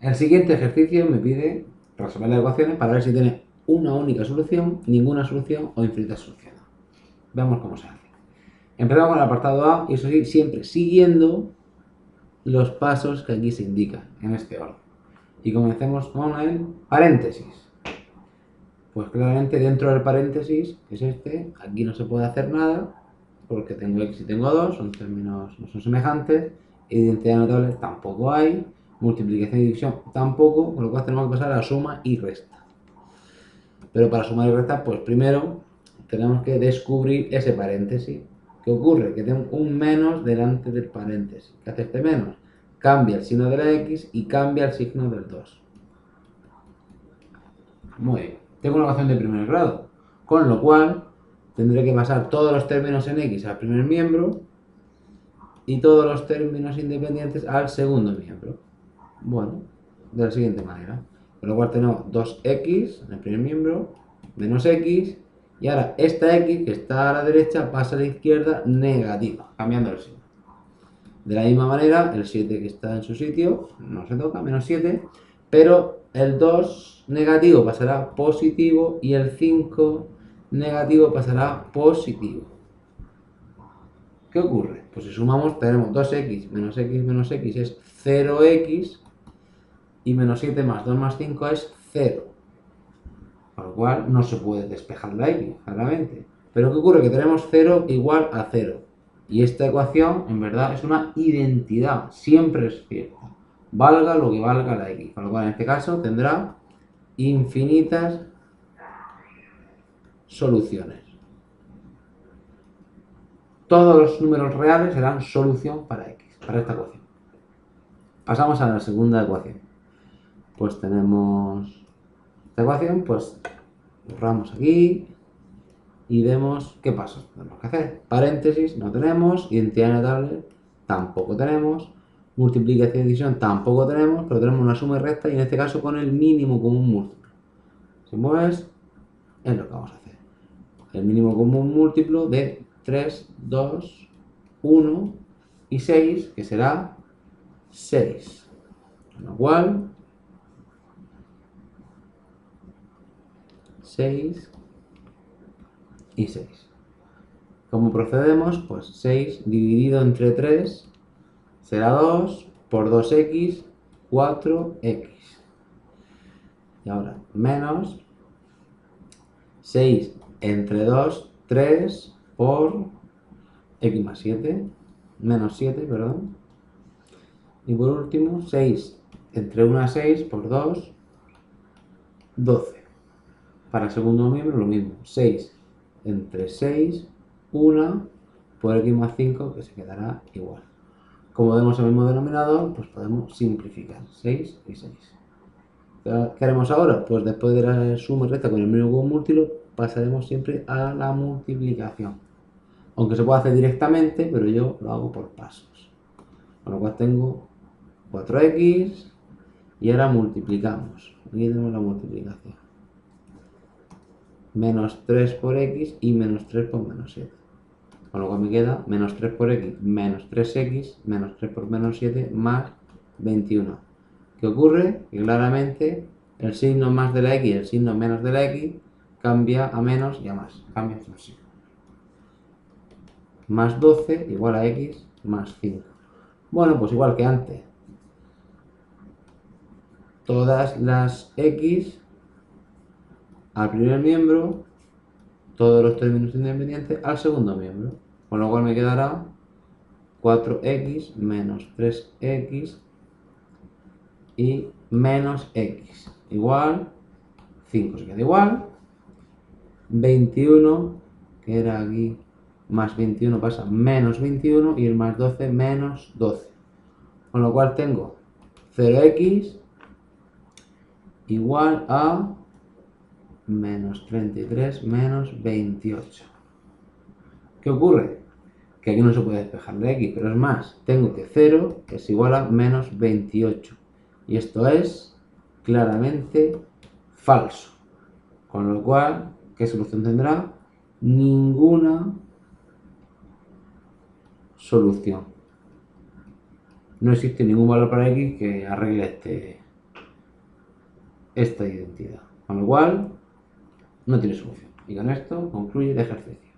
El siguiente ejercicio me pide resolver las ecuaciones para ver si tiene una única solución, ninguna solución o infinitas soluciones. Veamos cómo se hace. Empezamos con el apartado A y eso sí, siempre siguiendo los pasos que aquí se indican en este orden. Y comencemos con el paréntesis. Pues claramente dentro del paréntesis, que es este, aquí no se puede hacer nada porque tengo x y tengo 2, son términos no son semejantes, identidad notable tampoco hay, multiplicación y división tampoco, con lo cual tenemos que pasar a suma y resta. Pero para sumar y restar, pues primero tenemos que descubrir ese paréntesis. ¿Qué ocurre? Que tengo un menos delante del paréntesis. ¿Qué hace este menos? Cambia el signo de la x y cambia el signo del 2. Muy bien. Tengo una ecuación de primer grado, con lo cual tendré que pasar todos los términos en x al primer miembro y todos los términos independientes al segundo miembro. Bueno, de la siguiente manera. Con lo cual tenemos 2x en el primer miembro, menos x, y ahora esta x que está a la derecha pasa a la izquierda negativa, cambiando el signo. De la misma manera, el 7 que está en su sitio no se toca, menos 7, pero el 2 negativo pasará a positivo y el 5 negativo pasará a positivo. ¿Qué ocurre? Pues si sumamos tenemos 2x menos x es 0x y menos 7 más 2 más 5 es 0. Con lo cual no se puede despejar la x, claramente. Pero ¿qué ocurre? Que tenemos 0 igual a 0. Y esta ecuación, en verdad, es una identidad. Siempre es cierta. Valga lo que valga la x. Con lo cual, en este caso, tendrá infinitas soluciones. Todos los números reales serán solución para x, para esta ecuación. Pasamos a la segunda ecuación. Pues tenemos esta ecuación, pues borramos aquí y vemos qué pasos tenemos que hacer. Paréntesis no tenemos, identidad notable tampoco tenemos, multiplicación y división tampoco tenemos, pero tenemos una suma y resta y en este caso con el mínimo común múltiplo. Si mueves, es lo que vamos a hacer. El mínimo común múltiplo de 3, 2, 1 y 6, que será 6. Con lo cual, 6 y 6. ¿Cómo procedemos? Pues 6 dividido entre 3 será 2, por 2x, 4x. Y ahora, menos 6 entre 2, 3 por x más 7, menos 7, perdón. Y por último, 6 entre 1 a 6 por 2, 12. Para el segundo miembro lo mismo, 6 entre 6, 1 por x más 5, que se quedará igual. Como vemos el mismo denominador, pues podemos simplificar, 6 y 6. ¿Qué haremos ahora? Pues después de la suma y resta con el mínimo común múltiplo, pasaremos siempre a la multiplicación. Aunque se puede hacer directamente, pero yo lo hago por pasos. Con lo cual tengo 4x y ahora multiplicamos. Aquí tenemos la multiplicación. Menos 3 por x y menos 3 por menos 7. Con lo cual me queda menos 3 por x menos 3x menos 3 por menos 7 más 21. ¿Qué ocurre? Que claramente el signo más de la x y el signo menos de la x cambia a menos y a más. Cambia su signo. Más 12 igual a x más 5. Bueno, pues igual que antes. Todas las x al primer miembro, todos los términos independientes al segundo miembro. Con lo cual me quedará 4x menos 3x y menos x igual 5, se queda igual. 21, que era aquí, más 21 pasa menos 21 y el más 12 menos 12. Con lo cual tengo 0x igual a menos 33 menos 28. ¿Qué ocurre? Que aquí no se puede despejar la x, pero es más, tengo que 0 es igual a menos 28. Y esto es claramente falso. Con lo cual, ¿qué solución tendrá? Ninguna solución. No existe ningún valor para x que arregle esta identidad. Con lo cual, no tiene solución. Y con esto concluye el ejercicio.